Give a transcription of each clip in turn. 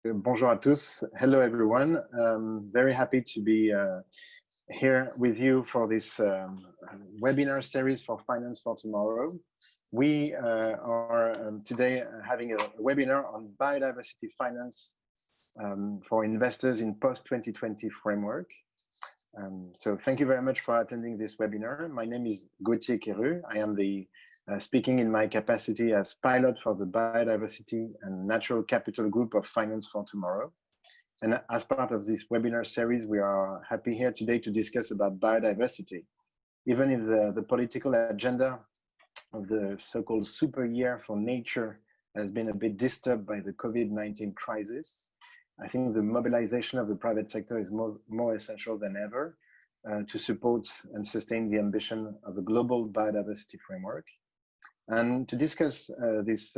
Bonjour à tous. Hello, everyone. Very happy to be here with you for this webinar series for Finance for Tomorrow. We are today having a webinar on biodiversity finance for investors in post-2020 framework. So thank you very much for attending this webinar. My name is Gautier Quéru. I am the speaking in my capacity as pilot for the Biodiversity and Natural Capital Group of Finance for Tomorrow. And as part of this webinar series, we are happy here today to discuss about biodiversity. Even if the political agenda of the so-called super year for nature has been a bit disturbed by the COVID-19 crisis, I think the mobilization of the private sector is more essential than ever to support and sustain the ambition of a global biodiversity framework. And to discuss this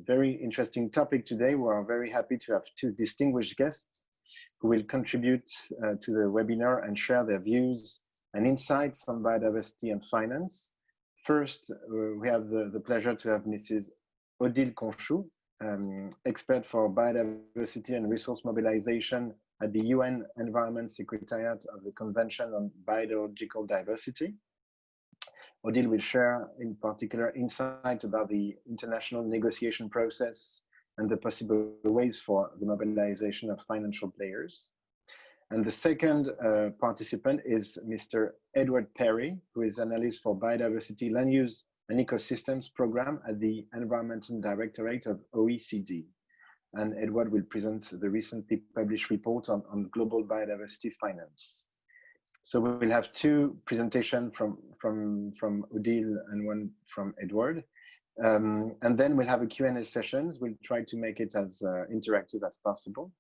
very interesting topic today, we are very happy to have two distinguished guests who will contribute to the webinar and share their views and insights on biodiversity and finance. First, we have the pleasure to have Mrs. Odile Conchou, expert for biodiversity and resource mobilization at the UN Environment Secretariat of the Convention on Biological Diversity. Odile will share in particular insight about the international negotiation process and the possible ways for the mobilization of financial players. And the second participant is Mr. Edward Perry, who is Analyst for Biodiversity, Land Use and Ecosystems Program at the Environmental Directorate of OECD. And Edward will present the recently published report on global biodiversity finance. So we'll have two presentations from Odile and one from Edward. And then we'll have a Q&A session. We'll try to make it as interactive as possible.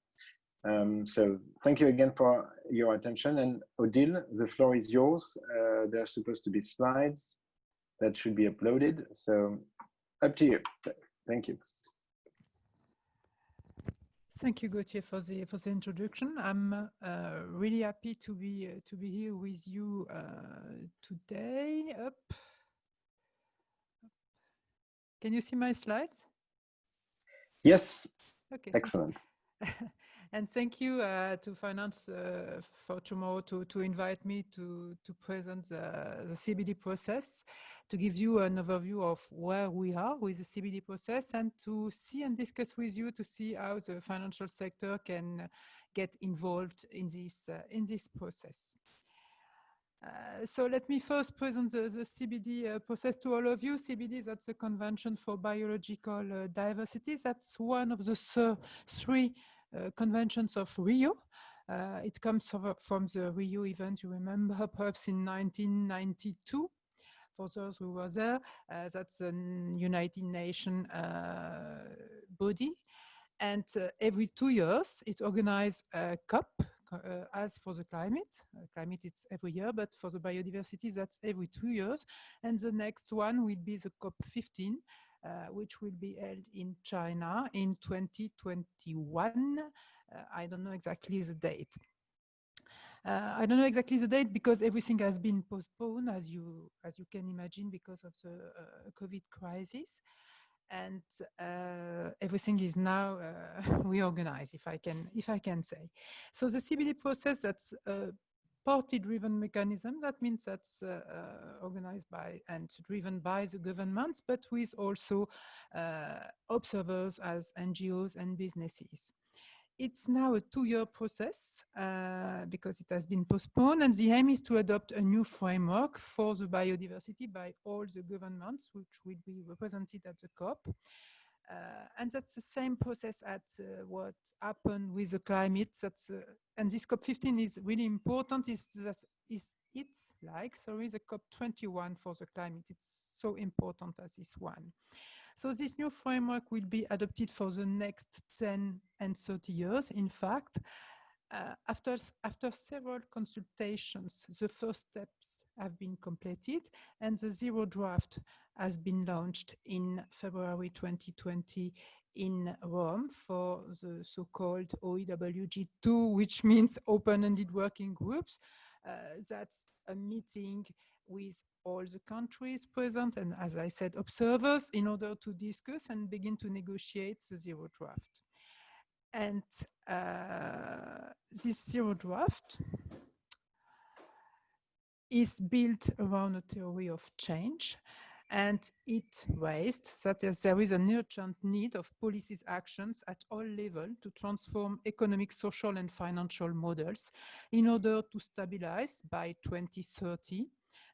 So thank you again for your attention. And Odile, the floor is yours. There are supposed to be slides that should be uploaded. So up to you. Thank you. Thank you, Gautier, for the introduction. I'm really happy to be here with you today. Can you see my slides? Yes. Okay. Excellent. And thank you to Finance for Tomorrow to invite me to present the CBD process, to give you an overview of where we are with the CBD process, and to see and discuss with you to see how the financial sector can get involved in this process. So let me first present the CBD process to all of you. CBD, that's the Convention for Biological Diversity. That's one of the three conventions of Rio. It comes from the Rio event, you remember, perhaps in 1992. For those who were there, that's a United Nations body. And every 2 years, it organizes a COP, as for the climate. Climate, it's every year, but for the biodiversity, that's every 2 years. And the next one will be the COP15, which will be held in China in 2021. I don't know exactly the date. I don't know exactly the date because everything has been postponed, as you can imagine, because of the COVID crisis. And everything is now reorganized, if I can say. So the CBD process, that's party-driven mechanism. That means that's organized by and driven by the governments, but with also observers as NGOs and businesses. It's now a 2-year process because it has been postponed, and the aim is to adopt a new framework for the biodiversity by all the governments, which will be represented at the COP. And that's the same process at what happened with the climate. And this COP15 is really important. It's like the COP21 for the climate. It's so important as this one. So this new framework will be adopted for the next 10 and 30 years. In fact, after several consultations, the first steps have been completed, and the zero draft has been launched in February 2020 in Rome for the so-called OEWG2, which means open-ended working groups. That's a meeting with all the countries present and, as I said, observers, in order to discuss and begin to negotiate the zero draft. And this zero draft is built around a theory of change, and it raised that there is an urgent need of policies actions at all levels to transform economic, social, and financial models in order to stabilize by 2030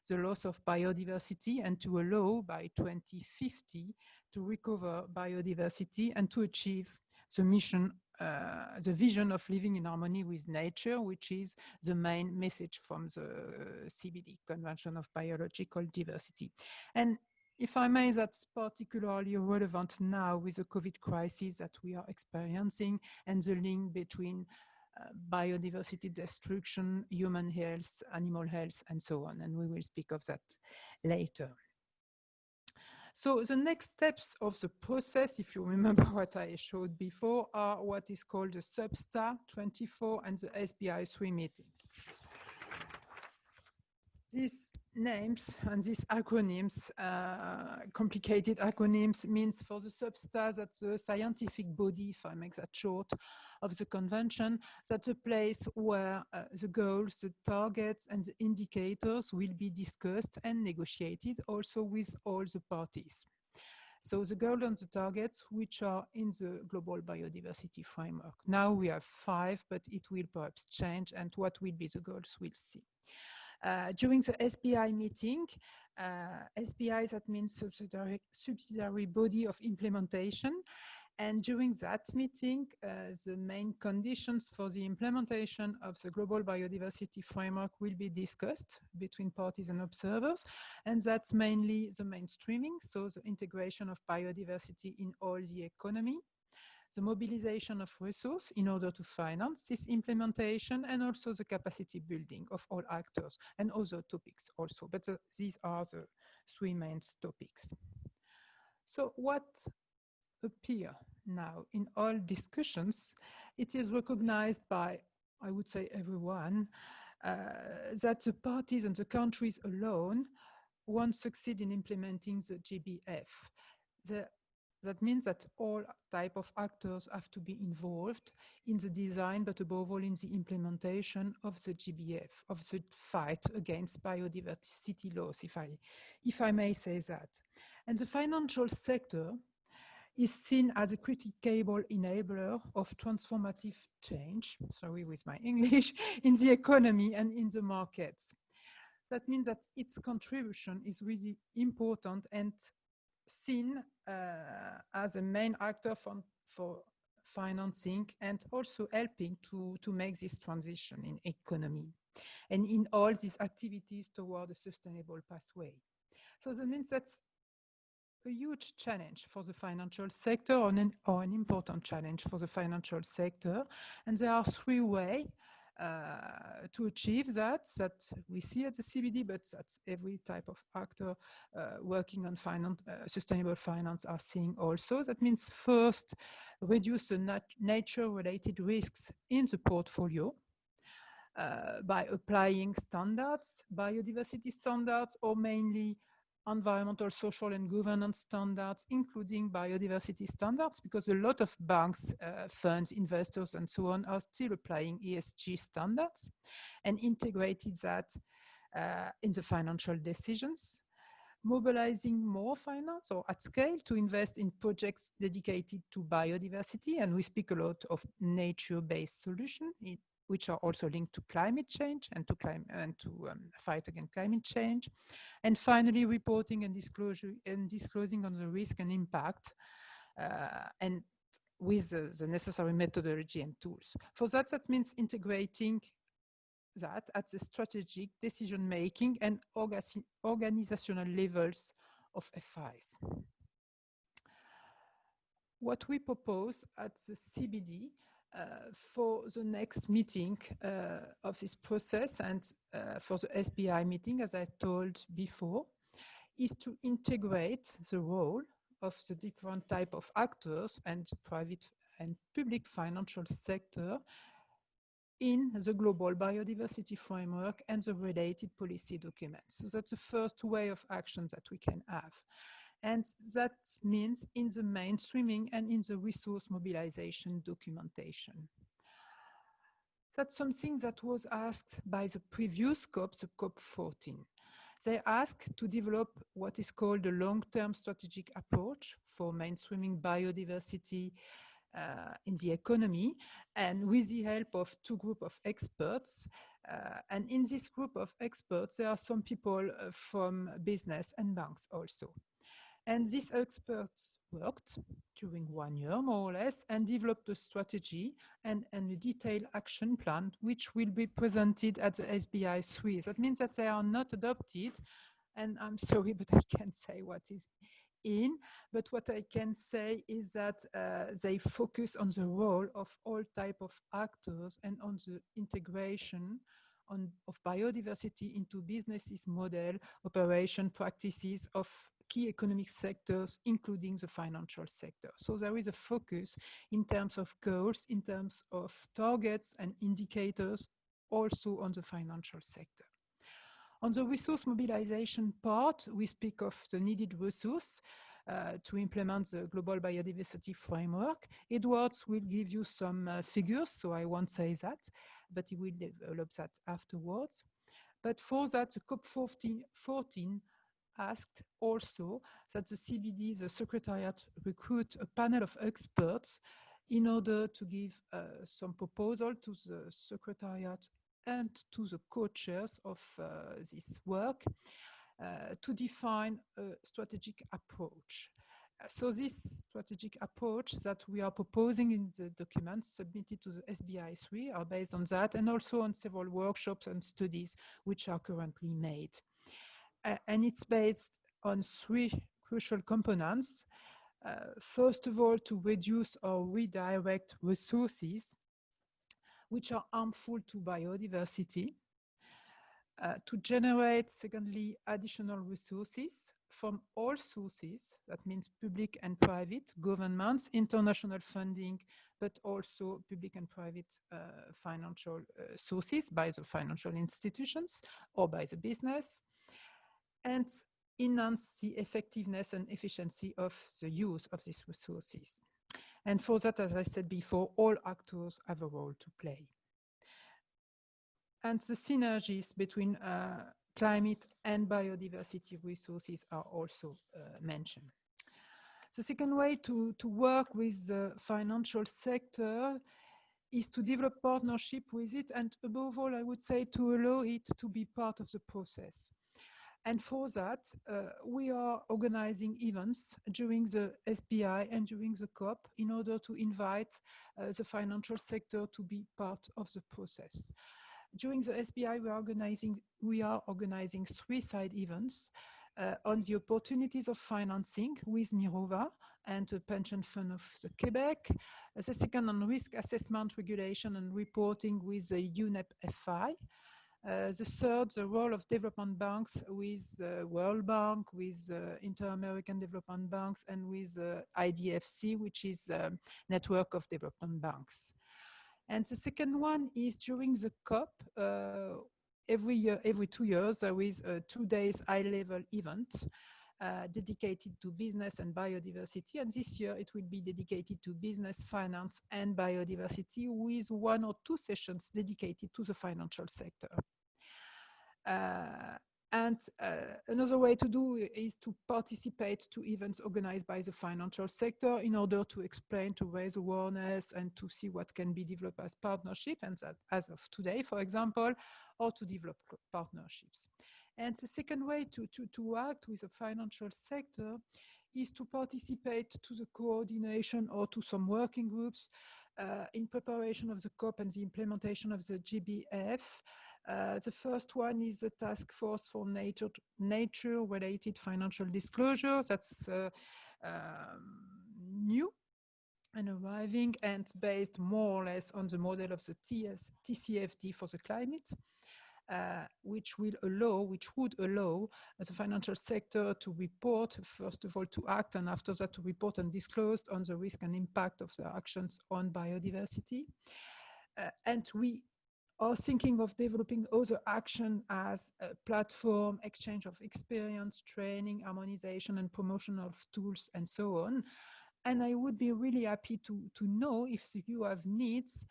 the loss of biodiversity and to allow by 2050 to recover biodiversity and to achieve the mission, the vision of living in harmony with nature, which is the main message from the CBD, Convention of Biological Diversity. And if I may, that's particularly relevant now with the COVID crisis that we are experiencing and the link between biodiversity destruction, human health, animal health, and so on. And we will speak of that later. So the next steps of the process, if you remember what I showed before, are what is called the Substar 24 and the SBI 3 meetings. These names and these acronyms, complicated acronyms, means for the Substar, that's the scientific body, if I make that short, of the convention. That's a place where the goals, the targets, and the indicators will be discussed and negotiated also with all the parties. So the goals and the targets, which are in the global biodiversity framework. Now we have 5, but it will perhaps change, and what will be the goals, we'll see. During the SBI meeting, SBI, that means subsidiary body of implementation. And during that meeting, the main conditions for the implementation of the global biodiversity framework will be discussed between parties and observers. And that's mainly the mainstreaming, so the integration of biodiversity in all the economy, the mobilization of resources in order to finance this implementation, and also the capacity building of all actors and other topics also. But these are the 3 main topics. So what appear now in all discussions, it is recognized by, I would say, everyone, that the parties and the countries alone won't succeed in implementing the GBF. That means that all type of actors have to be involved in the design, but above all in the implementation of the GBF, of the fight against biodiversity loss, if I may say that. And the financial sector is seen as a critical enabler of transformative change, sorry with my English, in the economy and in the markets. That means that its contribution is really important and seen as a main actor for financing and also helping to make this transition in economy and in all these activities toward a sustainable pathway. So that means that's a huge challenge for the financial sector, or an important challenge for the financial sector. And there are 3 ways to achieve that we see at the CBD, but that's every type of actor working on sustainable finance are seeing also. That means first, reduce the nature-related risks in the portfolio by applying standards, biodiversity standards, or mainly environmental, social, and governance standards, including biodiversity standards, because a lot of banks, funds, investors, and so on are still applying ESG standards and integrated that in the financial decisions. Mobilizing more finance or at scale to invest in projects dedicated to biodiversity, and we speak a lot of nature-based solutions, which are also linked to climate change and to fight against climate change. And finally, reporting and disclosing on the risk and impact, and with the necessary methodology and tools. For that means integrating that at the strategic decision-making and organizational levels of FIs. What we propose at the CBD for the next meeting of this process and for the SBI meeting, as I told before, is to integrate the role of the different type of actors and private and public financial sector in the global biodiversity framework and the related policy documents. So that's the first way of action that we can have. And that means in the mainstreaming and in the resource mobilization documentation. That's something that was asked by the previous COP, the COP14. They asked to develop what is called a long-term strategic approach for mainstreaming biodiversity in the economy, and with the help of two groups of experts. And in this group of experts, there are some people from business and banks also. And these experts worked during 1 year, more or less, and developed a strategy and a detailed action plan, which will be presented at the SBI 3. That means that they are not adopted, and I'm sorry, but I can't say what is in, but what I can say is that they focus on the role of all type of actors and on the integration of biodiversity into businesses model, operation practices of key economic sectors, including the financial sector. So there is a focus in terms of goals, in terms of targets and indicators, also on the financial sector. On the resource mobilization part, we speak of the needed resource to implement the global biodiversity framework. Edwards will give you some figures, so I won't say that, but he will develop that afterwards. But for that, the COP14 asked also that the CBD, the Secretariat, recruit a panel of experts in order to give some proposal to the Secretariat and to the co-chairs of this work to define a strategic approach. So this strategic approach that we are proposing in the documents submitted to the SBI 3 are based on that, and also on several workshops and studies which are currently made. And it's based on three crucial components. First of all, to reduce or redirect resources which are harmful to biodiversity, to generate, secondly, additional resources from all sources, that means public and private, governments, international funding, but also public and private financial sources by the financial institutions or by the business, and enhance the effectiveness and efficiency of the use of these resources. And for that, as I said before, all actors have a role to play. And the synergies between climate and biodiversity resources are also mentioned. The second way to work with the financial sector is to develop partnership with it, and above all, I would say, to allow it to be part of the process. And for that, we are organizing events during the SBI and during the COP in order to invite the financial sector to be part of the process. During the SBI, we are organizing 3 side events on the opportunities of financing with Mirova and the Pension Fund of the Quebec. The second on risk assessment, regulation and reporting with the UNEP-FI. The third, the role of development banks with World Bank, with Inter-American Development Banks, and with IDFC, which is a network of development banks. And the second one is during the COP, every 2 years, there is a 2 days high-level event dedicated to business and biodiversity. And this year it will be dedicated to business, finance, and biodiversity, with 1 or 2 sessions dedicated to the financial sector. Another way to do is to participate to events organized by the financial sector in order to explain, to raise awareness, and to see what can be developed as partnership, and that as of today, for example, or to develop partnerships. And the second way to act with the financial sector is to participate to the coordination or to some working groups in preparation of the COP and the implementation of the GBF. The first one is the Task Force for Nature-Related Financial Disclosure. That's new and arriving and based more or less on the model of the TCFD for the climate, which would allow the financial sector to report, first of all, to act, and after that to report and disclose on the risk and impact of their actions on biodiversity. And we or thinking of developing other action as a platform, exchange of experience, training, harmonization, and promotion of tools, and so on. And I would be really happy to know if you have needs,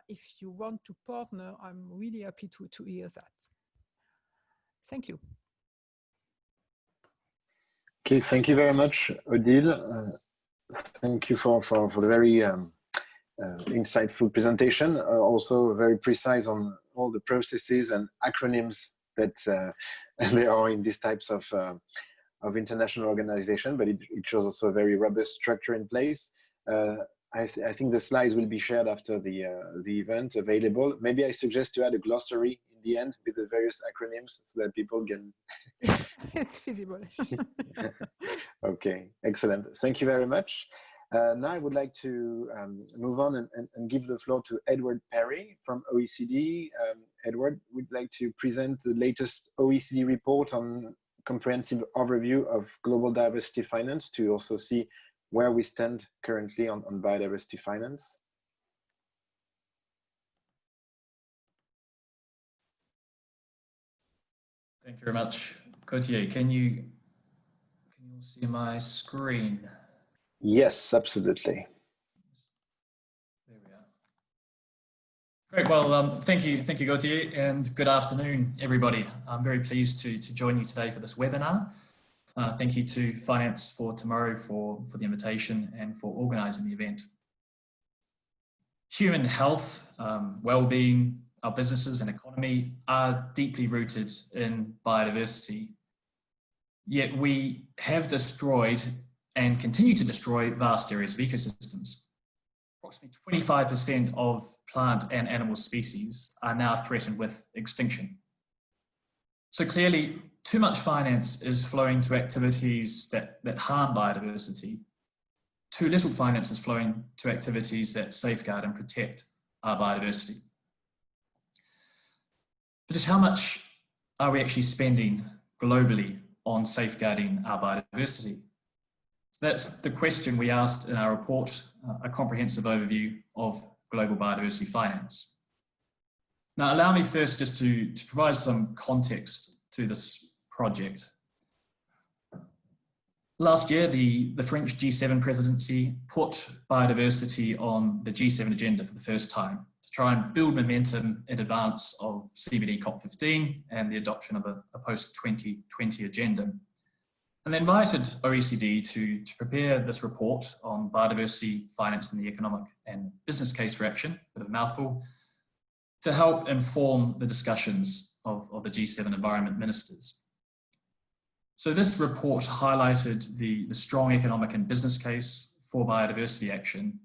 if you want to partner. I'm really happy to hear that. Thank you. Okay, thank you very much, Odile. Thank you for the very insightful presentation, also very precise on all the processes and acronyms that there are in these types of international organization, but it shows also a very robust structure in place. I think the slides will be shared after the event available. Maybe I suggest to add a glossary in the end with the various acronyms so that people can... It's feasible. Okay, excellent. Thank you very much. Now I would like to move on and give the floor to Edward Perry from OECD. Edward would like to present the latest OECD report on comprehensive overview of global diversity finance to also see where we stand currently on biodiversity finance. Thank you very much. Gautier, can you see my screen? Yes, absolutely. There we are. Great. Well, thank you, Gautier, and good afternoon, everybody. I'm very pleased to join you today for this webinar. Thank you to Finance for Tomorrow for the invitation and for organising the event. Human health, well-being, our businesses and economy are deeply rooted in biodiversity. Yet we have destroyed and continue to destroy vast areas of ecosystems. Approximately 25% of plant and animal species are now threatened with extinction. So clearly, too much finance is flowing to activities that harm biodiversity. Too little finance is flowing to activities that safeguard and protect our biodiversity. But just how much are we actually spending globally on safeguarding our biodiversity? That's the question we asked in our report, a comprehensive overview of global biodiversity finance. Now, allow me first just to provide some context to this project. Last year, the French G7 presidency put biodiversity on the G7 agenda for the first time to try and build momentum in advance of CBD COP15 and the adoption of a post-2020 agenda. And they invited OECD to prepare this report on biodiversity finance in the economic and business case for action, a bit of a mouthful, to help inform the discussions of the G7 environment ministers. So this report highlighted the strong economic and business case for biodiversity action,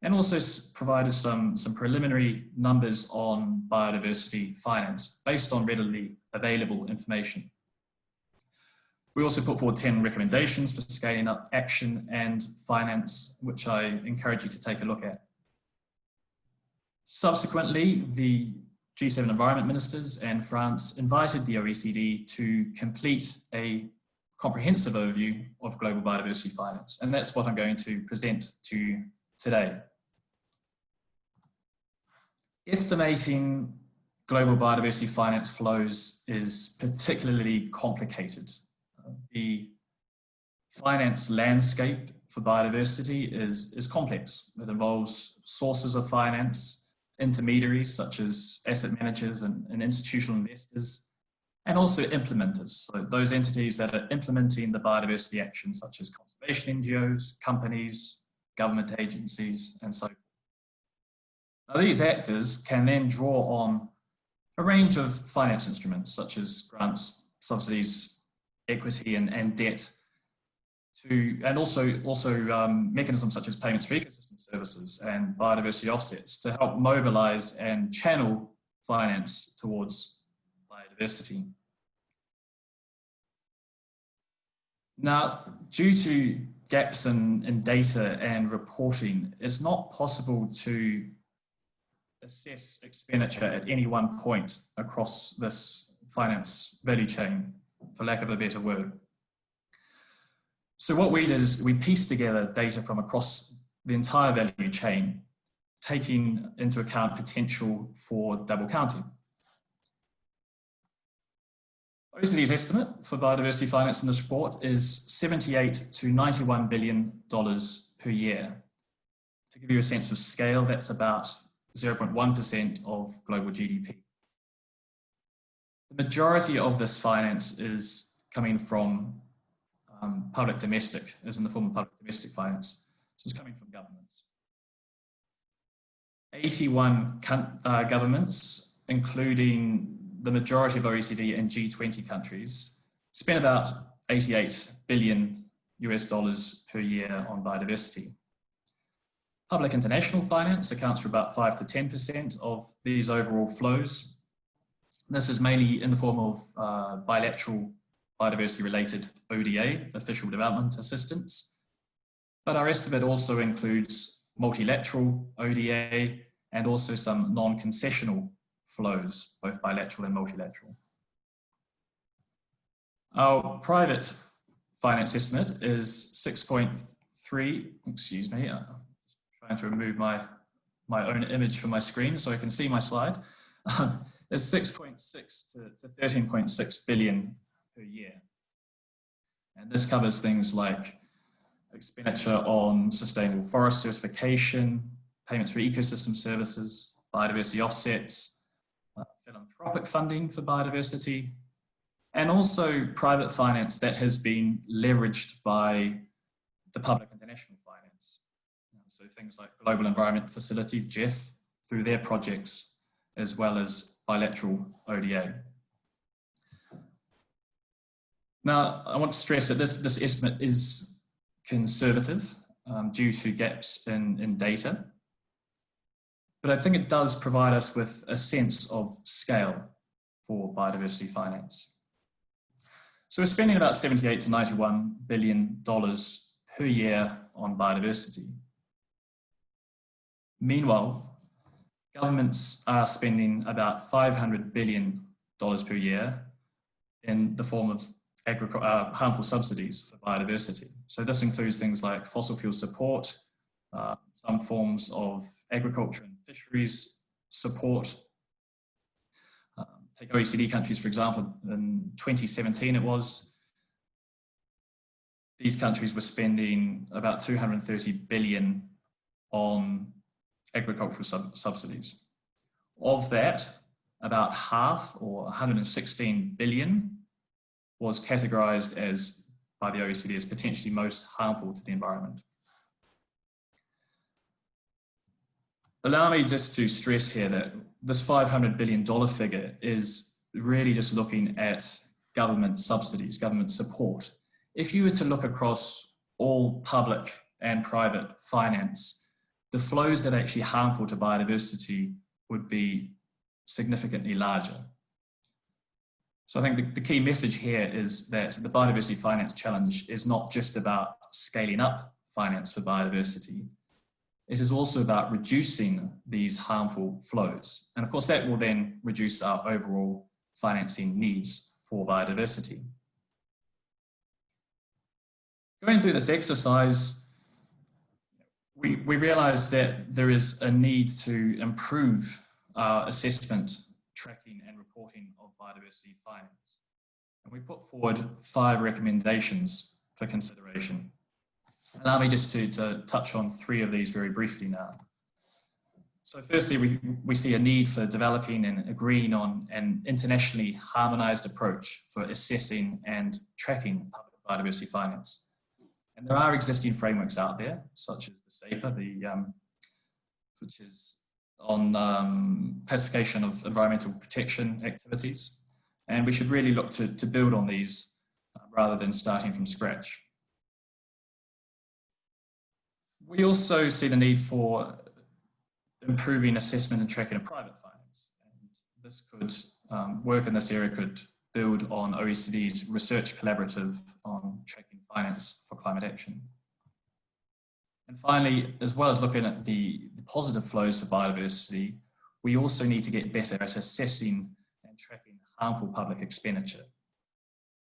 and also provided some preliminary numbers on biodiversity finance based on readily available information. We also put forward 10 recommendations for scaling up action and finance, which I encourage you to take a look at. Subsequently, the G7 environment ministers and France invited the OECD to complete a comprehensive overview of global biodiversity finance. And that's what I'm going to present to you today. Estimating global biodiversity finance flows is particularly complicated. The finance landscape for biodiversity is complex. It involves sources of finance, intermediaries such as asset managers and institutional investors, and also implementers, so those entities that are implementing the biodiversity actions such as conservation NGOs, companies, government agencies, and so forth. Now, these actors can then draw on a range of finance instruments such as grants, subsidies, equity and debt, and also mechanisms such as payments for ecosystem services and biodiversity offsets to help mobilize and channel finance towards biodiversity. Now, due to gaps in data and reporting, it's not possible to assess expenditure at any one point across this finance value chain, for lack of a better word. So what we did is we pieced together data from across the entire value chain taking into account potential for double counting. OECD's estimate for biodiversity finance in this report is $78 to $91 billion per year. To give you a sense of scale, that's about 0.1% of global GDP. The majority of this finance is coming from public domestic, as in the form of public domestic finance. So it's coming from governments. 81 governments, including the majority of OECD and G20 countries, spend about $88 billion per year on biodiversity. Public international finance accounts for about 5 to 10% of these overall flows. This is mainly in the form of bilateral biodiversity-related ODA, official development assistance. But our estimate also includes multilateral ODA and also some non-concessional flows, both bilateral and multilateral. Our private finance estimate is 6.3, excuse me, trying to remove my own image from my screen so I can see my slide. There's 6.6 to 13.6 billion per year. And this covers things like expenditure on sustainable forest certification, payments for ecosystem services, biodiversity offsets, philanthropic funding for biodiversity, and also private finance that has been leveraged by the public international finance. So things like Global Environment Facility, GEF, through their projects, as well as bilateral ODA. Now, I want to stress that this estimate is conservative due to gaps in data, but I think it does provide us with a sense of scale for biodiversity finance. So we're spending about $78 to $91 billion per year on biodiversity. Meanwhile, governments are spending about $500 billion per year in the form of harmful subsidies for biodiversity. So this includes things like fossil fuel support, some forms of agriculture and fisheries support. Take OECD countries, for example, in 2017 it was, these countries were spending about $230 billion on agricultural subsidies. Of that, about half, or $116 billion, was categorized as, by the OECD, as potentially most harmful to the environment. Allow me just to stress here that this $500 billion figure is really just looking at government subsidies, government support. If you were to look across all public and private finance, the flows that are actually harmful to biodiversity would be significantly larger. So I think the key message here is that the biodiversity finance challenge is not just about scaling up finance for biodiversity. It is also about reducing these harmful flows. And of course, that will then reduce our overall financing needs for biodiversity. Going through this exercise, we realized that there is a need to improve our assessment, tracking and reporting of biodiversity finance. And we put forward 5 recommendations for consideration. Allow me just to touch on 3 of these very briefly now. So firstly, we see a need for developing and agreeing on an internationally harmonized approach for assessing and tracking public biodiversity finance. And there are existing frameworks out there, such as the SAPA, which is on classification of environmental protection activities. And we should really look to build on these rather than starting from scratch. We also see the need for improving assessment and tracking of private finance. And this could, work in this area could build on OECD's research collaborative on tracking finance for climate action. And finally, as well as looking at the positive flows for biodiversity, we also need to get better at assessing and tracking harmful public expenditure.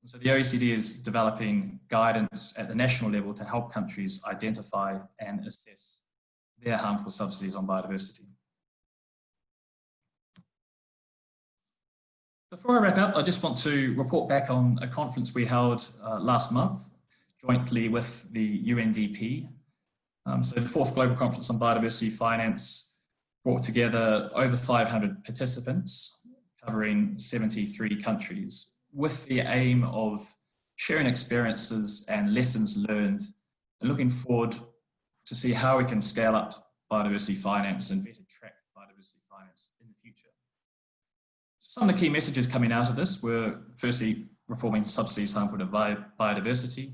And so the OECD is developing guidance at the national level to help countries identify and assess their harmful subsidies on biodiversity. Before I wrap up, I just want to report back on a conference we held last month, jointly with the UNDP. So the 4th Global Conference on Biodiversity Finance brought together over 500 participants covering 73 countries with the aim of sharing experiences and lessons learned and looking forward to see how we can scale up biodiversity finance and better track biodiversity finance in the future. Some of the key messages coming out of this were, firstly, reforming subsidies harmful to biodiversity.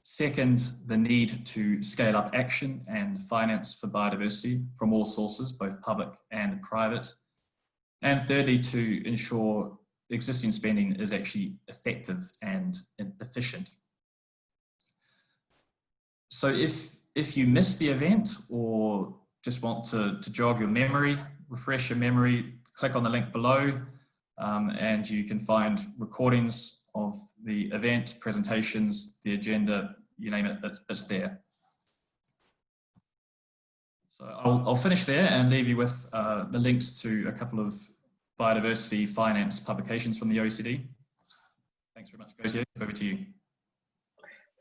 Second, the need to scale up action and finance for biodiversity from all sources, both public and private. And thirdly, to ensure existing spending is actually effective and efficient. So if you missed the event or just want to jog your memory, refresh your memory, click on the link below and you can find recordings of the event, presentations, the agenda, you name it, it's there. So I'll finish there and leave you with the links to a couple of biodiversity finance publications from the OECD. Thanks very much, Gautier. Over to you.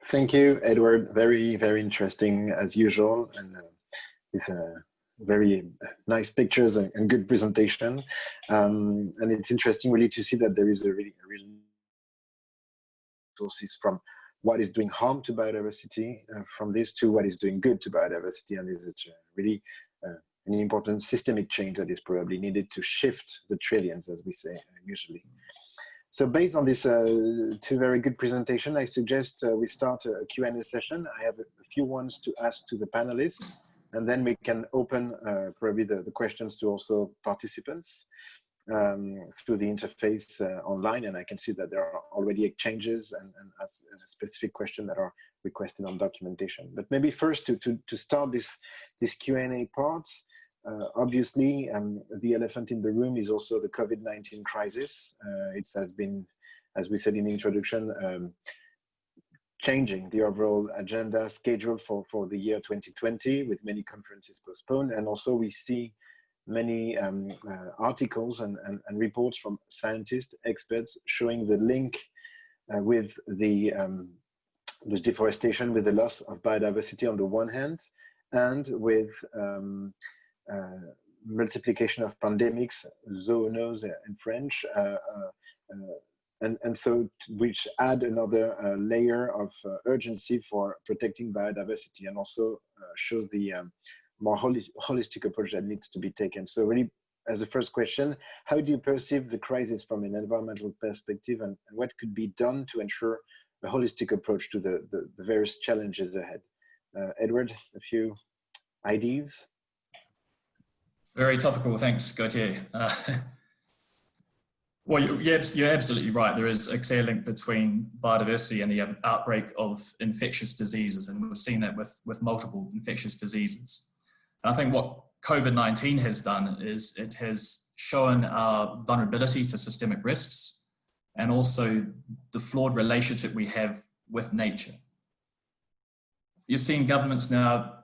Thank you, Edward. Very, very interesting as usual, and with very nice pictures and good presentation. And it's interesting really to see that there is a real sources from what is doing harm to biodiversity, from this to what is doing good to biodiversity, and is really an important systemic change that is probably needed to shift the trillions, as we say usually. So based on this two very good presentation, I suggest we start a Q&A session. I have a few ones to ask to the panelists, and then we can open probably the questions to also participants through the interface online. And I can see that there are already exchanges and a specific question that are requested on documentation. But maybe first to start this Q&A part, obviously, the elephant in the room is also the COVID-19 crisis. It has been, as we said in the introduction, changing the overall agenda schedule for the year 2020, with many conferences postponed. And also we see many articles and reports from scientists, experts, showing the link with the deforestation, with the loss of biodiversity on the one hand, and with multiplication of pandemics, zoonoses in French, and so which add another layer of urgency for protecting biodiversity, and also shows the more holistic approach that needs to be taken. So really, as a first question, how do you perceive the crisis from an environmental perspective, and what could be done to ensure a holistic approach to the various challenges ahead? Edward, a few ideas? Very topical, thanks, Gautier. Well, you're absolutely right. There is a clear link between biodiversity and the outbreak of infectious diseases, and we've seen that with multiple infectious diseases. And I think what COVID-19 has done is it has shown our vulnerability to systemic risks, and also the flawed relationship we have with nature. You're seeing governments now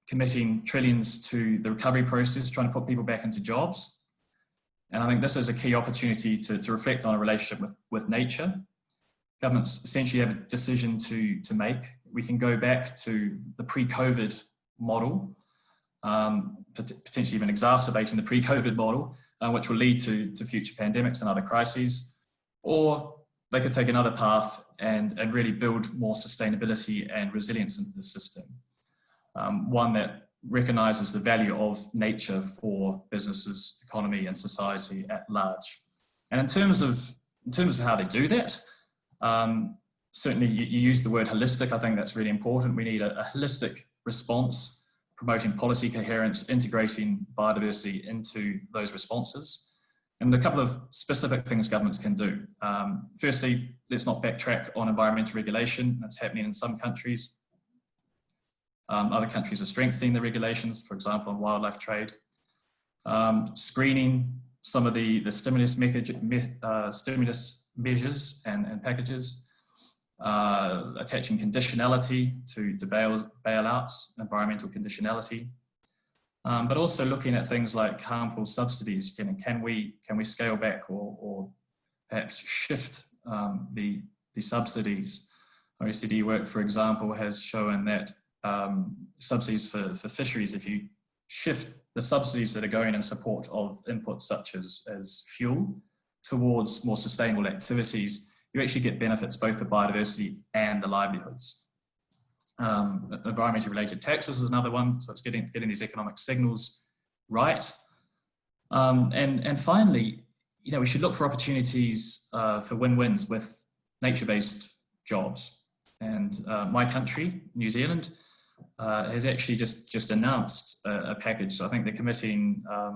committing trillions to the recovery process, trying to put people back into jobs. And I think this is a key opportunity to reflect on a relationship with nature. Governments essentially have a decision to make. We can go back to the pre-COVID model, potentially even exacerbating the pre-COVID model, which will lead to future pandemics and other crises. Or they could take another path and really build more sustainability and resilience into the system. One that recognizes the value of nature for businesses, economy, and society at large. And in terms of how they do that, certainly you use the word holistic. I think that's really important. We need a holistic response, promoting policy coherence, integrating biodiversity into those responses. And a couple of specific things governments can do. Firstly, let's not backtrack on environmental regulation. That's happening in some countries. Other countries are strengthening the regulations, for example, on wildlife trade. Screening some of the stimulus measures and packages. Attaching conditionality to bailouts, environmental conditionality. but also looking at things like harmful subsidies. Can we scale back or perhaps shift the subsidies? OECD work, for example, has shown that subsidies for fisheries, if you shift the subsidies that are going in support of inputs such as fuel towards more sustainable activities, you actually get benefits both for biodiversity and the livelihoods. Environmentally related taxes is another one, so it's getting these economic signals right. And finally, we should look for opportunities for win-wins with nature-based jobs. And my country, New Zealand, has actually just announced a package. So I think they're committing, I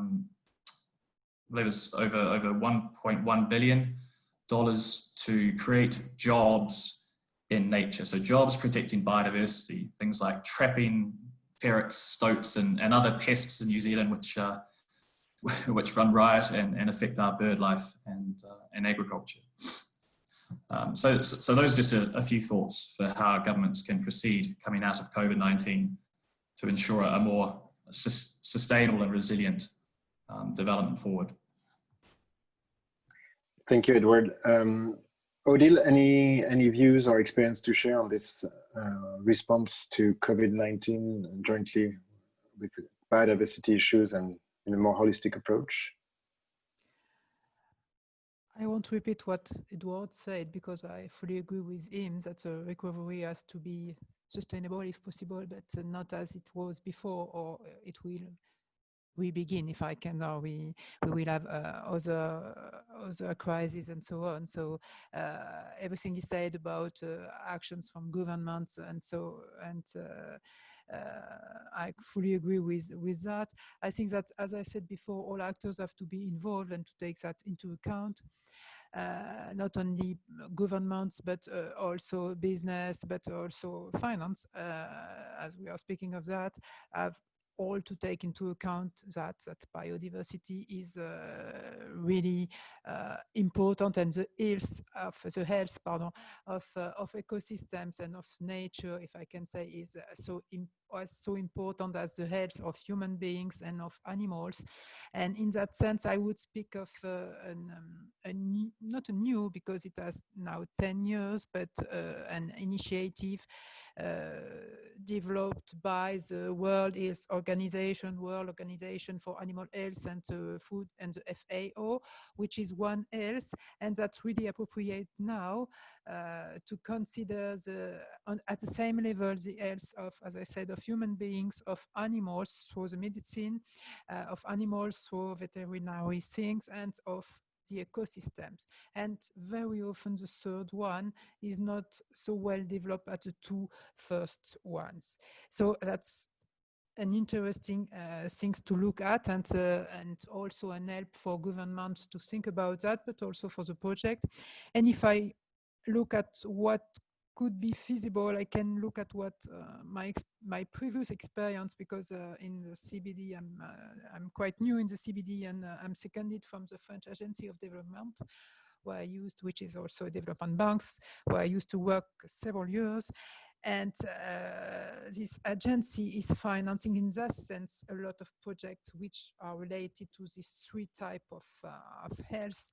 believe it's over $1.1 billion to create jobs in nature. So jobs protecting biodiversity, things like trapping ferrets, stoats, and other pests in New Zealand, which run riot and affect our bird life and agriculture. So those are just a few thoughts for how governments can proceed coming out of COVID-19 to ensure a more sustainable and resilient development forward. Thank you, Edward. Odile, any views or experience to share on this response to COVID-19 jointly with biodiversity issues and in a more holistic approach? I won't repeat what Edward said because I fully agree with him that the recovery has to be sustainable if possible, but not as it was before, or it will begin if I can. Now we will have other crises and so on. So everything is said about actions from governments and so I fully agree with that. I think that, as I said before, all actors have to be involved and to take that into account. Not only governments, but also business, but also finance, as we are speaking of that, have all to take into account that biodiversity is really important, and the health of ecosystems and of nature, if I can say, is so important as the health of human beings and of animals. And in that sense, I would speak of not a new, because it has now 10 years, but an initiative developed by the World Health Organization, World Organization for Animal Health and Food, and the FAO, which is One Health, and that's really appropriate now to consider at the same level the health of, as I said, of human beings, of animals through the medicine, of animals through veterinary things, and of the ecosystems. And very often the third one is not so well developed as the two first ones. So that's an interesting things to look at, and also an help for governments to think about that, but also for the project. And if I look at what could be feasible, I can look at what my previous experience, because in the CBD, I'm quite new in the CBD, and I'm seconded from the French Agency of Development, where I used, which is also a development banks, where I used to work several years. And this agency is financing, in that sense, a lot of projects which are related to these three types of health,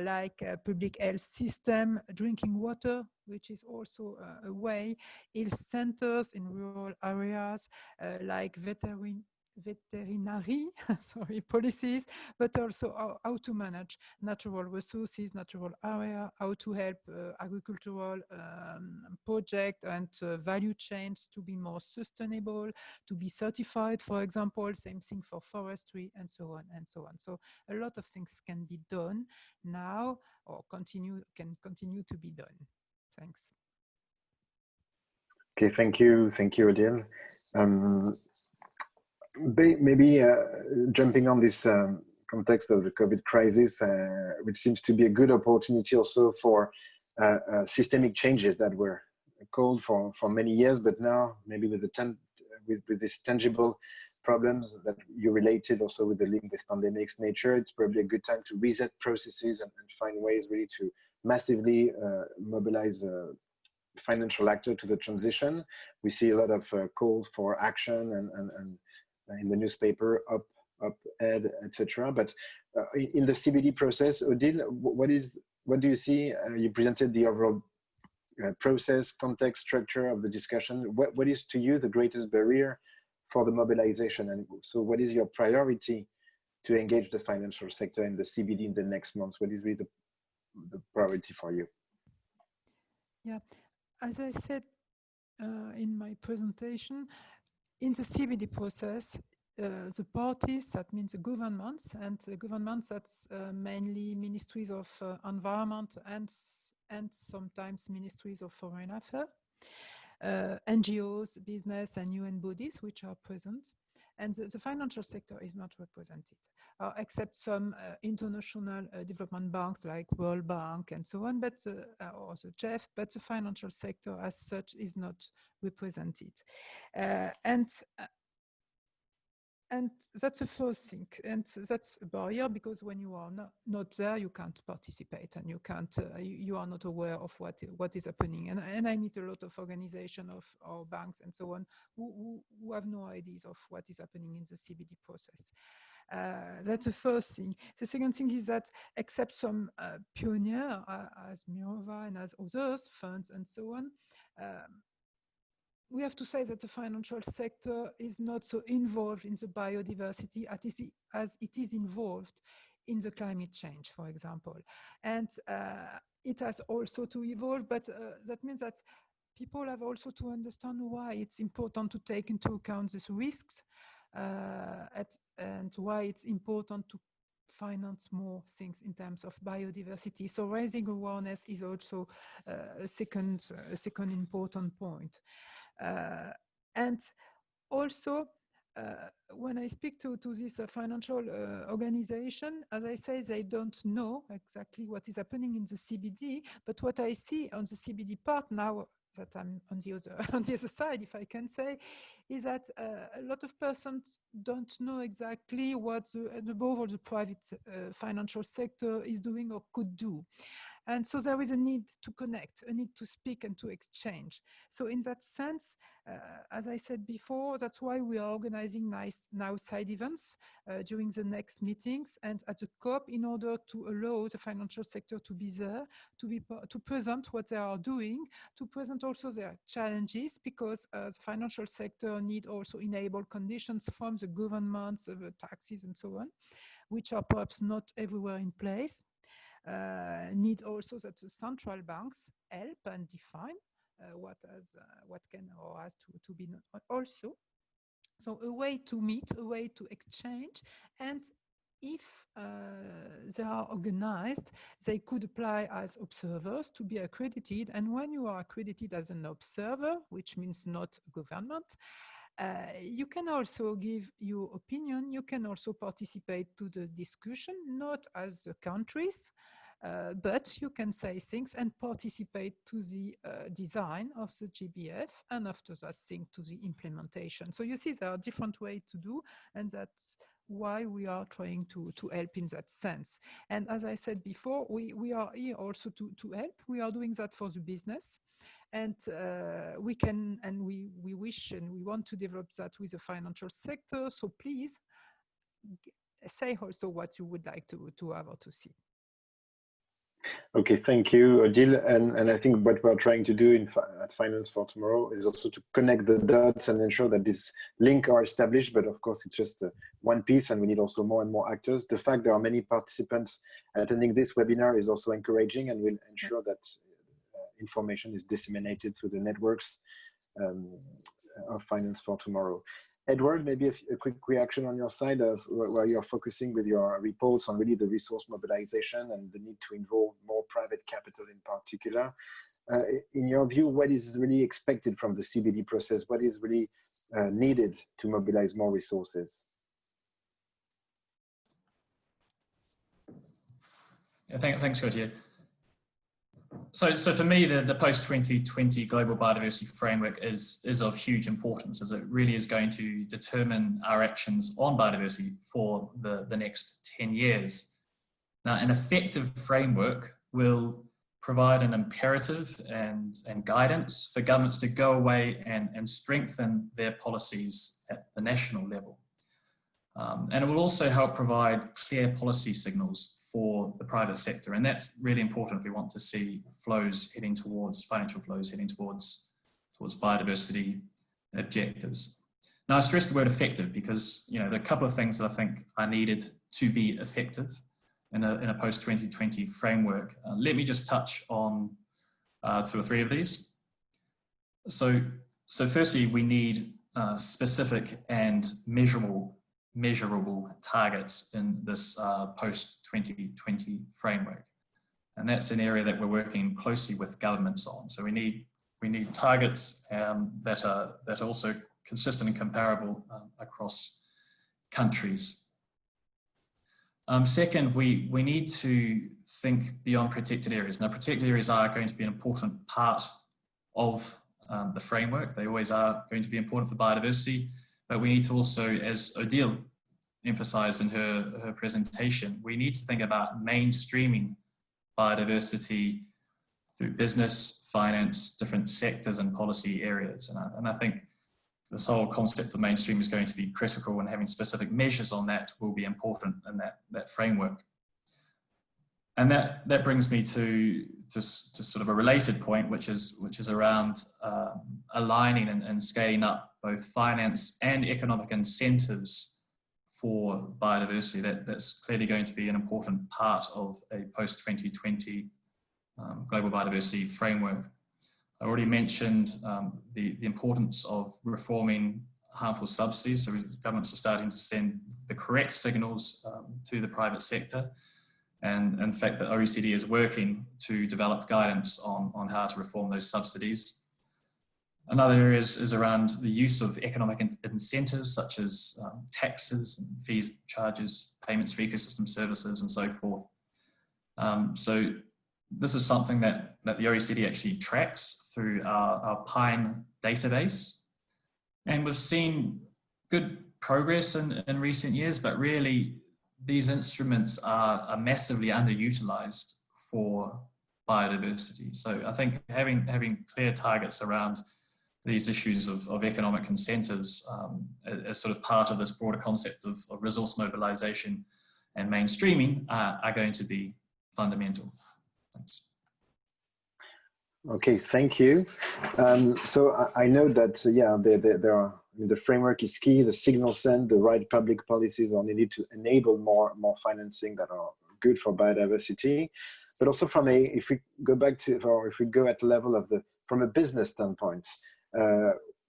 like public health system, drinking water, which is also a way, health centers in rural areas, like veterinary policies, but also how to manage natural resources, natural area, how to help agricultural project and value chains to be more sustainable, to be certified, for example, same thing for forestry, and so on and so on. So a lot of things can be done now, or can continue to be done. Thanks. Okay, thank you, Odile. Maybe jumping on this context of the COVID crisis, which seems to be a good opportunity also for systemic changes that were called for many years, but now maybe with these tangible problems that you related also with the link with pandemics nature, it's probably a good time to reset processes and find ways really to massively mobilize financial actor to the transition. We see a lot of calls for action and in the newspaper, op-ed, etc. But in the CBD process, Odile, what do you see? You presented the overall process, context, structure of the discussion. What is to you the greatest barrier for the mobilization? And so what is your priority to engage the financial sector in the CBD in the next months? What is really the priority for you? Yeah, as I said in my presentation, in the CBD process, the parties, that means the governments, and the governments, that's mainly ministries of environment and sometimes ministries of foreign affairs, NGOs, business and UN bodies which are present. And the financial sector is not represented, except some international development banks like World Bank and so on, but or the GEF, but the financial sector as such is not represented. And that's the first thing, and that's a barrier because when you are not there, you can't participate, and you can't, you are not aware of what is happening. And I meet a lot of organizations or banks and so on who have no ideas of what is happening in the CBD process. That's the first thing. The second thing is that except some pioneers as Mirova and as others, funds and so on, we have to say that the financial sector is not so involved in the biodiversity as it is involved in the climate change, for example. And it has also to evolve, but that means that people have also to understand why it's important to take into account these risks and why it's important to finance more things in terms of biodiversity. So raising awareness is also a second important point. And also, when I speak to this financial organization, as I say, they don't know exactly what is happening in the CBD, but what I see on the CBD part now that I'm on the other side, if I can say, is that a lot of persons don't know exactly what above all the private financial sector is doing or could do. And so there is a need to connect, a need to speak and to exchange. So in that sense, as I said before, that's why we are organizing now side events during the next meetings and at the COP in order to allow the financial sector to be there, to present what they are doing, to present also their challenges, because the financial sector need also enable conditions from the governments, the taxes and so on, which are perhaps not everywhere in place. Need also that the central banks help and define what can or has to be also. So a way to meet, a way to exchange, and if they are organized, they could apply as observers to be accredited. And when you are accredited as an observer, which means not government, you can also give your opinion, you can also participate to the discussion, not as the countries, but you can say things and participate to the design of the GBF, and after that think to the implementation. So you see there are different ways to do, and that's why we are trying to help in that sense. And as I said before, we are here also to help. We are doing that for the business. And we can, and we wish and we want to develop that with the financial sector. So please say also what you would like to have or to see. Okay, thank you, Odile. And I think what we're trying to do at Finance for Tomorrow is also to connect the dots and ensure that these links are established. But of course, it's just one piece, and we need also more and more actors. The fact there are many participants attending this webinar is also encouraging, and will ensure that information is disseminated through the networks of Finance for Tomorrow. Edward, maybe a quick reaction on your side of where you're focusing with your reports on really the resource mobilization and the need to involve more private capital in particular. In your view, what is really expected from the CBD process? What is really needed to mobilize more resources? Yeah, thanks, Gautier. So for me, the post-2020 global biodiversity framework is of huge importance, as it really is going to determine our actions on biodiversity for the next 10 years. Now, an effective framework will provide an imperative and guidance for governments to go away and strengthen their policies at the national level. And it will also help provide clear policy signals for the private sector. And that's really important if we want to see flows heading towards, financial flows heading towards biodiversity objectives. Now, I stress the word effective because, you know, there are a couple of things that I think are needed to be effective in a post-2020 framework. Let me just touch on 2 or 3 of these. So firstly, we need specific and measurable targets in this post-2020 framework. And that's an area that we're working closely with governments on. So we need targets that are also consistent and comparable across countries. Second, we need to think beyond protected areas. Now, protected areas are going to be an important part of the framework. They always are going to be important for biodiversity, but we need to also, as Odile emphasized in her presentation, we need to think about mainstreaming biodiversity through business, finance, different sectors and policy areas. And I think this whole concept of mainstream is going to be critical, and having specific measures on that will be important in that framework. And that brings me to sort of a related point, which is around aligning and scaling up both finance and economic incentives for biodiversity. That's clearly going to be an important part of a post-2020 global biodiversity framework. I already mentioned the importance of reforming harmful subsidies. So governments are starting to send the correct signals to the private sector. And in fact, the OECD is working to develop guidance on how to reform those subsidies. Another area is around the use of economic incentives, such as taxes, and fees, charges, payments for ecosystem services, and so forth. So this is something that the OECD actually tracks through our PINE database. And we've seen good progress in recent years, but really these instruments are massively underutilized for biodiversity. So I think having clear targets around these issues of economic incentives as sort of part of this broader concept of resource mobilization and mainstreaming are going to be fundamental. Thanks. Okay, thank you. So I know that, yeah, there are, I mean, the framework is key, the signal sent, the right public policies are needed to enable more financing that are good for biodiversity. But also from if we go back to, or if we go at the level of from a business standpoint,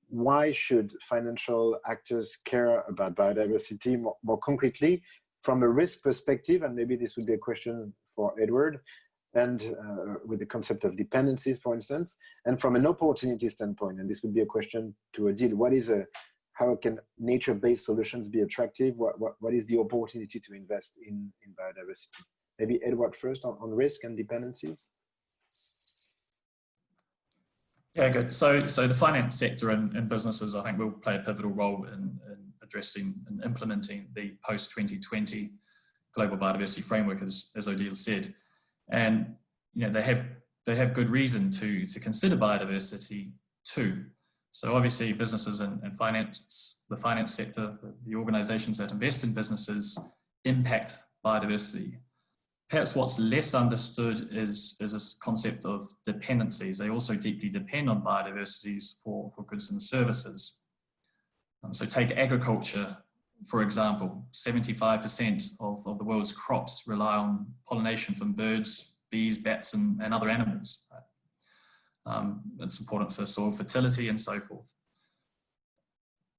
why should financial actors care about biodiversity more concretely from a risk perspective? And maybe this would be a question for Edward, and with the concept of dependencies, for instance, and from an opportunity standpoint, and this would be a question to Odile, how can nature-based solutions be attractive? What is the opportunity to invest in biodiversity? Maybe Edward first on risk and dependencies. Yeah, good. So the finance sector and businesses, I think, will play a pivotal role in addressing and implementing the post-2020 global biodiversity framework, as Odile said. And you know, they have good reason to consider biodiversity too. So obviously businesses and finance, the finance sector, the organizations that invest in businesses impact biodiversity. Perhaps what's less understood is this concept of dependencies. They also deeply depend on biodiversities for goods and services. So take agriculture, for example. 75% of the world's crops rely on pollination from birds, bees, bats, and other animals. It's important for soil fertility and so forth.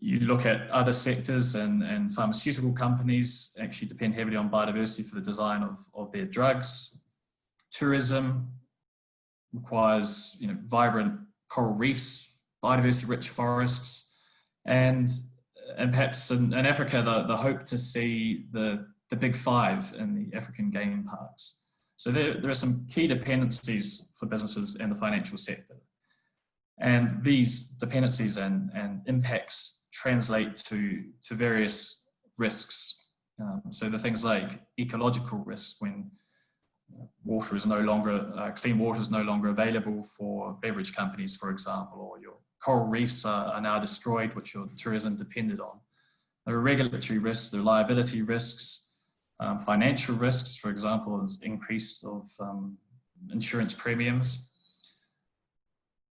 You look at other sectors, and pharmaceutical companies actually depend heavily on biodiversity for the design of their drugs. Tourism requires, you know, vibrant coral reefs, biodiversity-rich forests, and perhaps in Africa, the hope to see the big five in the African game parks. So there are some key dependencies for businesses and the financial sector. And these dependencies and impacts translate to various risks. So the things like ecological risks, when water is no longer, clean water is no longer available for beverage companies, for example, or your coral reefs are now destroyed, which your tourism depended on. There are regulatory risks, there are liability risks, financial risks, for example, there's increase of insurance premiums.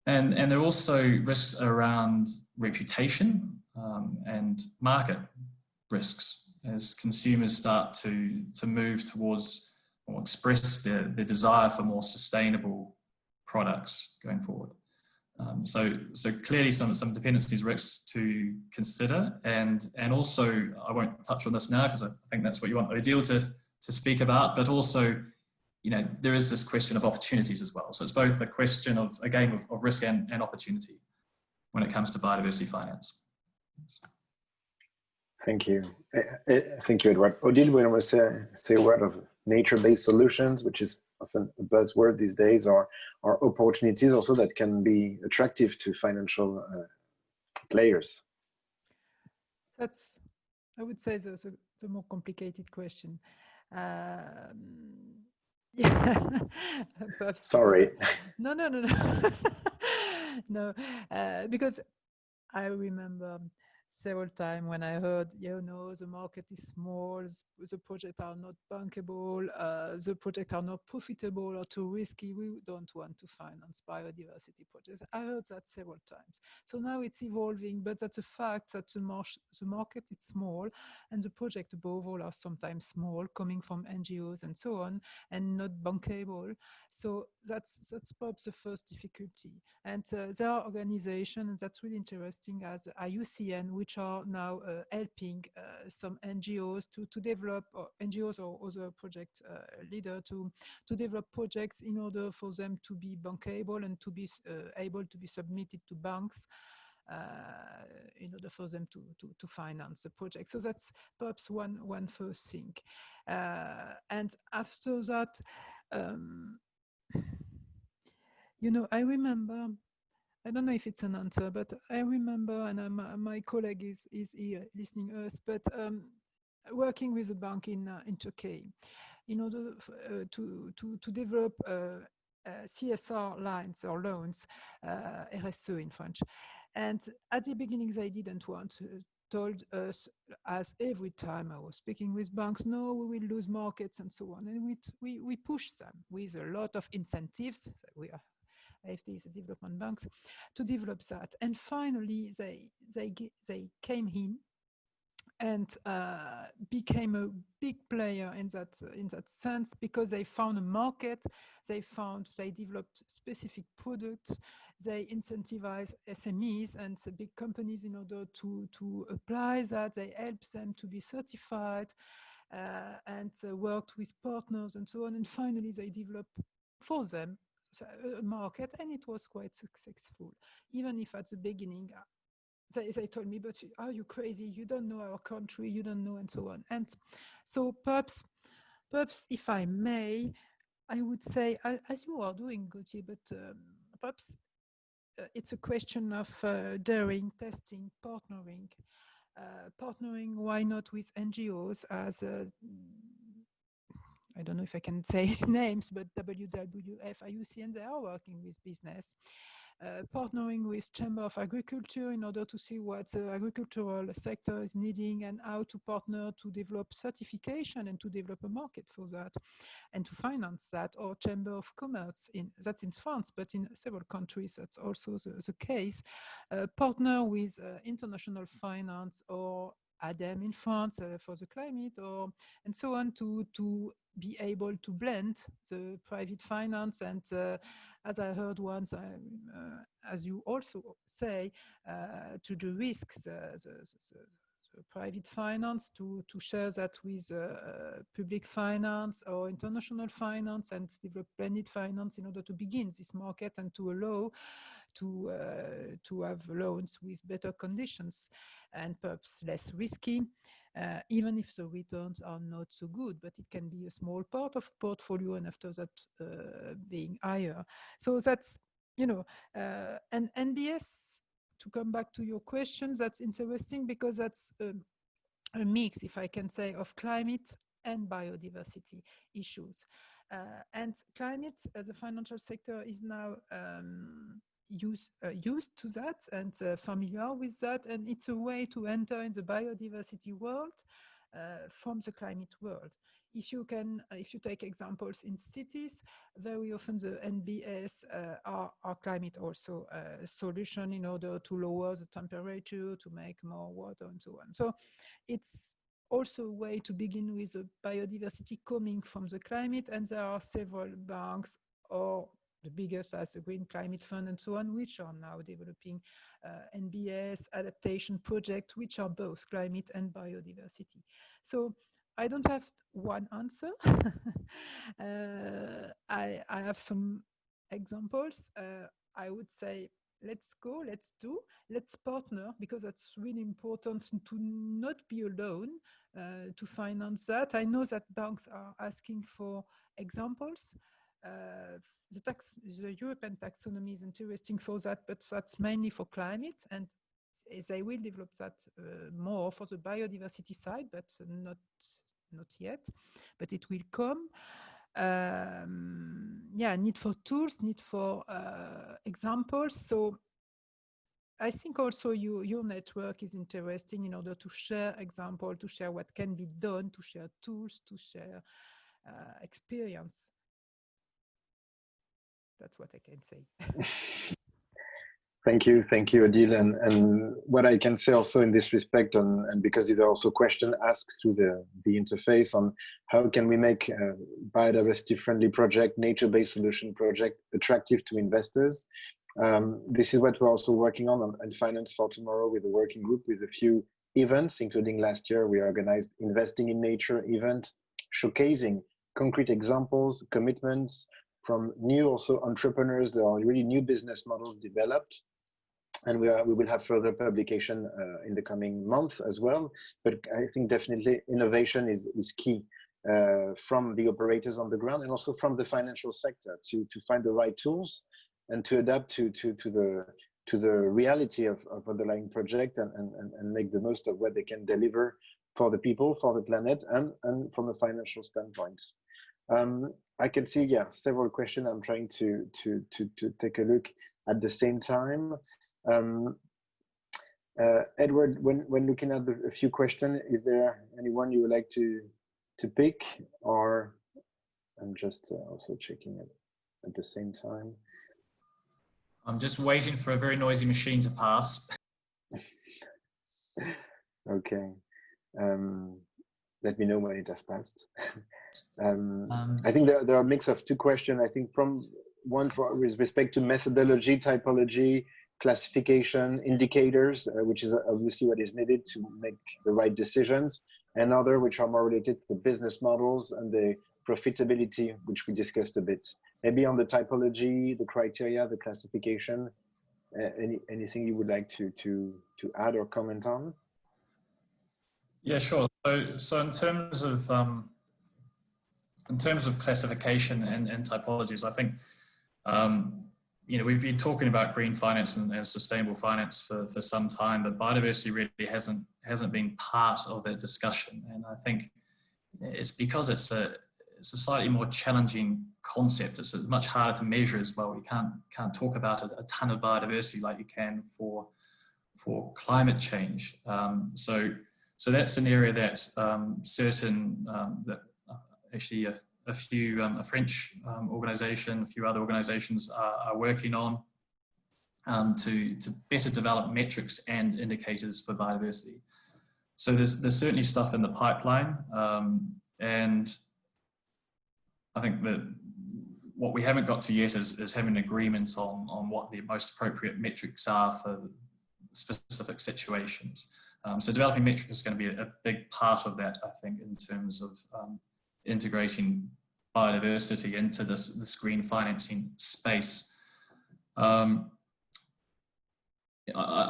And there are also risks around reputation and market risks as consumers start to move towards or express their desire for more sustainable products going forward. So clearly some dependencies risks to consider, and also I won't touch on this now because I think that's what you want Odile to speak about, but also, you know, there is this question of opportunities as well. So it's both a question of a game of risk and opportunity when it comes to biodiversity finance. Thank you. Thank you, Edward. Odile, we want to say a word of nature-based solutions, which is often a buzzword these days, are opportunities also that can be attractive to financial players. That's, I would say, the more complicated question. Yeah. Sorry. No. No, because I remember several times when I heard, you know, the market is small, the projects are not bankable, the projects are not profitable or too risky, we don't want to finance biodiversity projects. I heard that several times. So now it's evolving, but that's a fact that the market is small and the projects above all are sometimes small, coming from NGOs and so on, and not bankable. So that's perhaps the first difficulty. And there are organizations, and that's really interesting, as IUCN, which are now helping some NGOs to develop, or NGOs or other project leader to develop projects in order for them to be bankable and to be able to be submitted to banks in order for them to finance the project. So that's perhaps one first thing. And after that, you know, I remember, I don't know if it's an answer, but I remember, and my colleague is here listening to us, but working with a bank in Turkey in order to develop CSR lines or loans, RSE in French. And at the beginning, they didn't want to, told us, as every time I was speaking with banks, no, we will lose markets and so on. And we push them with a lot of incentives. We are AFD, the development banks, to develop that. And finally, they came in and became a big player in that sense, because they found a market, they developed specific products, they incentivize SMEs and the big companies in order to apply that, they help them to be certified and worked with partners and so on. And finally, they developed for them a market, and it was quite successful, even if at the beginning they told me, but are you crazy? You don't know our country, you don't know, and so on. And so perhaps if I may, I would say, as you are doing, Gautier, but perhaps it's a question of daring, testing, partnering. Partnering, why not with NGOs as I don't know if I can say names, but WWF, IUCN, they are working with business. Partnering with Chamber of Agriculture in order to see what the agricultural sector is needing and how to partner to develop certification and to develop a market for that and to finance that, or Chamber of Commerce, that's in France, but in several countries that's also the case. Partner with international finance or ADEME in France for the climate, and so on, to be able to blend the private finance and as I heard once, as you also say, to the risks, the private finance, to share that with public finance or international finance and develop blended finance in order to begin this market and to allow to have loans with better conditions and perhaps less risky, even if the returns are not so good, but it can be a small part of portfolio and after that being higher. So that's, you know, and NBS, to come back to your question, that's interesting because that's a mix, if I can say, of climate and biodiversity issues. And climate as a financial sector is now used to that and familiar with that, and it's a way to enter in the biodiversity world from the climate world. If you take examples in cities, very often the NBS are climate also solution in order to lower the temperature, to make more water and so on. So it's also a way to begin with the biodiversity coming from the climate, and there are several banks, or the biggest as the Green Climate Fund and so on, which are now developing NBS adaptation projects, which are both climate and biodiversity. So I don't have one answer. I have some examples. I would say, let's go, let's partner, because that's really important to not be alone to finance that. I know that banks are asking for examples. The European taxonomy is interesting for that, but that's mainly for climate, and they will develop that more for the biodiversity side, but not yet, but it will come. Yeah, need for tools, need for examples. So I think also your network is interesting in order to share example, to share what can be done, to share tools, to share experience. That's what I can say. Thank you, Odile. And what I can say also in this respect, and because these are also questions asked through the interface on how can we make a biodiversity-friendly project, nature-based solution project attractive to investors. This is what we're also working on Finance for Tomorrow with a working group with a few events, including last year we organized Investing in Nature event, showcasing concrete examples, commitments from new also entrepreneurs. There are really new business models developed, and we will have further publication in the coming month as well. But I think definitely innovation is key from the operators on the ground and also from the financial sector to find the right tools and to adapt to the reality of underlying project and make the most of what they can deliver for the people, for the planet, and from a financial standpoint. I can see, yeah, several questions. I'm trying to take a look at the same time. Edward, when looking at a few questions, is there anyone you would like to pick, or I'm just also checking it at the same time? I'm just waiting for a very noisy machine to pass. Okay. Let me know when it has passed. I think there are a mix of two questions. I think from one with respect to methodology, typology, classification, indicators, which is obviously what is needed to make the right decisions, and other which are more related to business models and the profitability, which we discussed a bit. Maybe on the typology, the criteria, the classification, anything you would like to add or comment on? Yeah, sure. So in terms of classification and typologies, I think we've been talking about green finance and sustainable finance for some time, but biodiversity really hasn't been part of that discussion. And I think it's because it's a slightly more challenging concept. It's much harder to measure as well. You can't talk about a ton of biodiversity like you can for climate change. So that's an area that actually a few a French organization, a few other organizations are working on to better develop metrics and indicators for biodiversity. So there's certainly stuff in the pipeline, and I think that what we haven't got to yet is having agreements on what the most appropriate metrics are for specific situations. So developing metrics is going to be a big part of that, I think, in terms of integrating biodiversity into this green financing space. I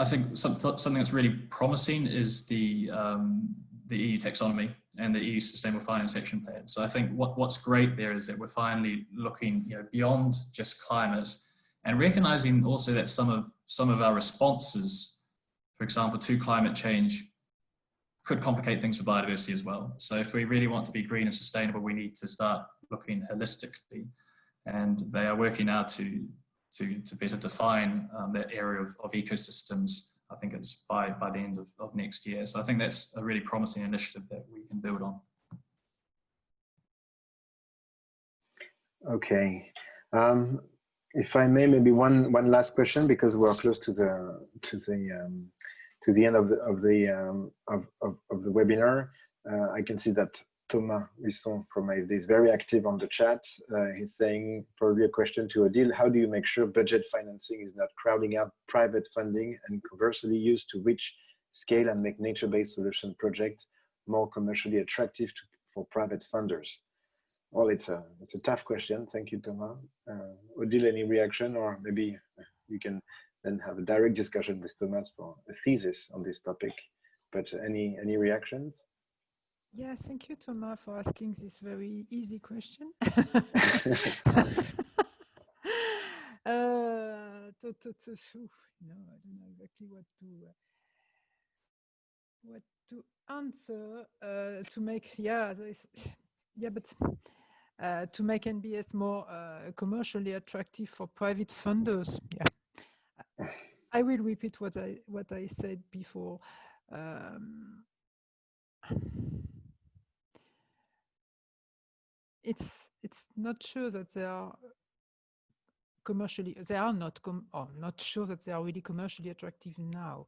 think something that's really promising is the EU taxonomy and the EU Sustainable Finance Action Plan. So I think what's great there is that we're finally looking beyond just climate and recognizing also that some of our responses, for example, to climate change, could complicate things for biodiversity as well. So if we really want to be green and sustainable, we need to start looking holistically. And they are working now to to better define that area of ecosystems. I think it's by the end of next year. So I think that's a really promising initiative that we can build on. Okay. If I may, maybe one last question, because we're close to the end of the webinar. I can see that Thomas Huisson from AFD is very active on the chat. He's saying, probably a question to Odile: how do you make sure budget financing is not crowding out private funding and conversely used to reach scale and make nature-based solution projects more commercially attractive for private funders? Well, it's a tough question. Thank you, Thomas. Odile, any reaction, or maybe you can then have a direct discussion with Thomas for a thesis on this topic. But any reactions? Yes, thank you, Thomas, for asking this very easy question. No, I don't know exactly what to answer. To make to make NBS more commercially attractive for private funders. Yeah, I will repeat what I said before. It's not sure that they are not sure that they are really commercially attractive now,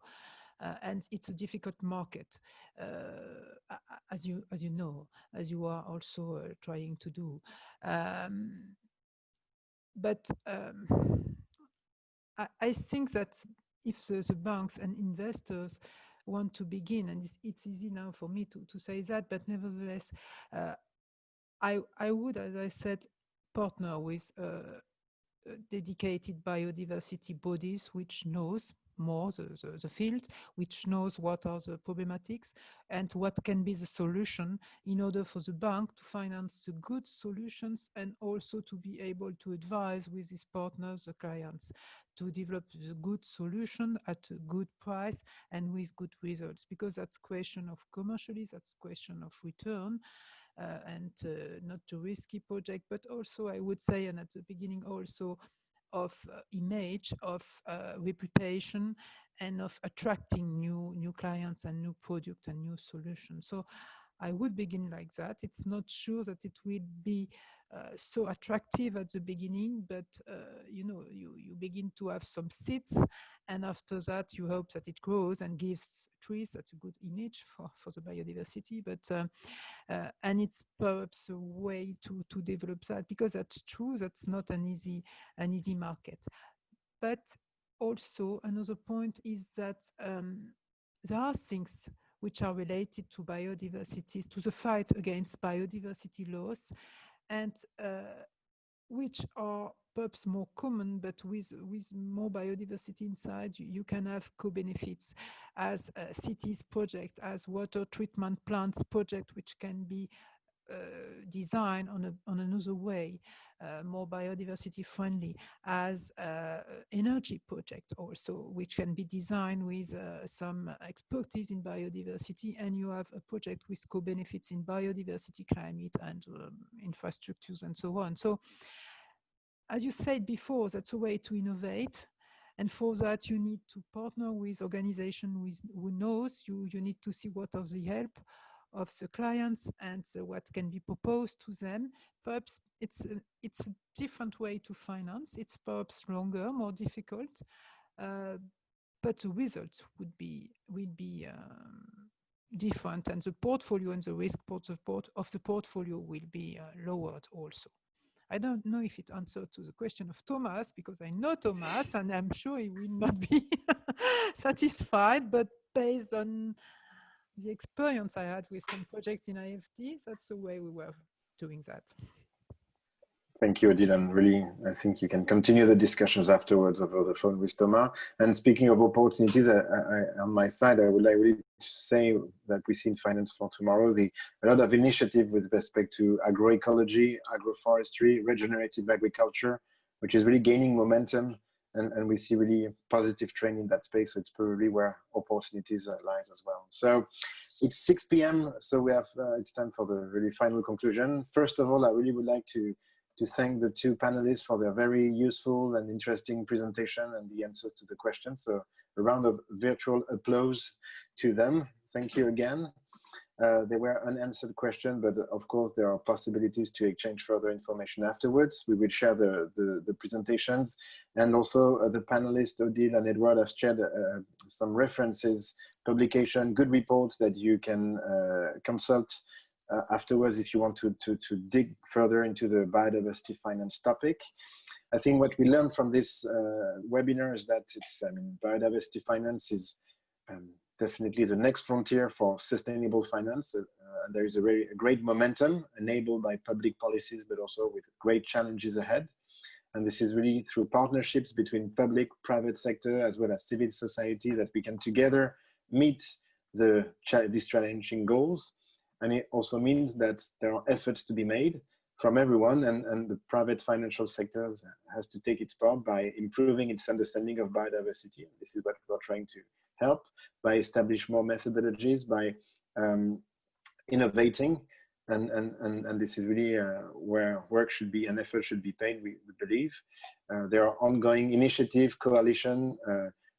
and it's a difficult market, as you know, as you are also trying to do. But I think that if the banks and investors want to begin, and it's easy now for me to say that, but nevertheless, I would, as I said, partner with dedicated biodiversity bodies which knows more the field, which knows what are the problematics and what can be the solution, in order for the bank to finance the good solutions and also to be able to advise with his partners, the clients, to develop the good solution at a good price and with good results, because that's question of commercially, that's question of return. And not too risky project, but also I would say, and at the beginning also, of image, of reputation, and of attracting new clients and new product and new solutions. So I would begin like that. It's not sure that it will be so attractive at the beginning, but you know, you begin to have some seeds, and after that you hope that it grows and gives trees. That's a good image for the biodiversity, but and it's perhaps a way to develop that, because that's true, that's not an easy market. But also another point is that there are things which are related to biodiversity, to the fight against biodiversity loss, and which are perhaps more common, but with more biodiversity inside, you can have co-benefits as cities project, as water treatment plants project, which can be designed on another way, more biodiversity friendly, as energy project also, which can be designed with some expertise in biodiversity, and you have a project with co-benefits in biodiversity, climate, and infrastructures and so on. So as you said before, that's a way to innovate. And for that, you need to partner with organizations who knows. You need to see what are the help of the clients and what can be proposed to them. Perhaps it's a different way to finance. It's perhaps longer, more difficult, but the results will be different, and the portfolio and the risk of the portfolio will be lowered also. I don't know if it answered to the question of Thomas, because I know Thomas and I'm sure he will not be satisfied, but based on the experience I had with some projects in IFT, that's the way we were doing that. Thank you, Odile. And really, I think you can continue the discussions afterwards over the phone with Thomas. And speaking of opportunities, on my side, I would like really to say that we see in Finance for Tomorrow a lot of initiative with respect to agroecology, agroforestry, regenerative agriculture, which is really gaining momentum. And we see really a positive trend in that space. So it's probably where opportunities lies as well. So it's 6 p.m. So we have it's time for the really final conclusion. First of all, I really would like to to thank the two panelists for their very useful and interesting presentation and the answers to the questions. So a round of virtual applause to them. Thank you again. There were unanswered questions, but of course there are possibilities to exchange further information afterwards. We will share the presentations, and also the panelists Odile and Edward have shared some references, publication, good reports that you can consult afterwards if you want to dig further into the biodiversity finance topic. I think what we learned from this webinar is that biodiversity finance is definitely the next frontier for sustainable finance. And there is a great momentum enabled by public policies, but also with great challenges ahead. And this is really through partnerships between public, private sector, as well as civil society, that we can together meet these challenging goals. And it also means that there are efforts to be made from everyone, and the private financial sector has to take its part by improving its understanding of biodiversity. This is what we're trying to help by establish more methodologies, by innovating, and this is really where work should be and effort should be paid, we believe. There are ongoing initiative, coalition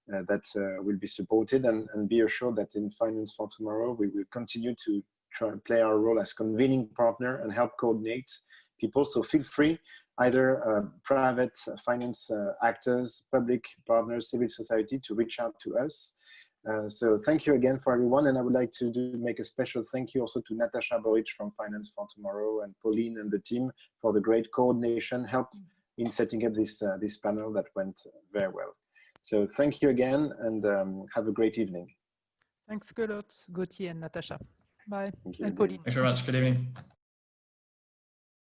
that will be supported, and be assured that in Finance for Tomorrow, we will continue to try and play our role as convening partner and help coordinate people. So feel free, either private finance actors, public partners, civil society, to reach out to us. So thank you again for everyone. And I would like to make a special thank you also to Natasha Boric from Finance for Tomorrow, and Pauline and the team for the great coordination, help in setting up this panel that went very well. So thank you again, and have a great evening. Thanks a lot, Gautier and Natasha. Bye. Thank you. And Pauline. Thanks very much. Good evening.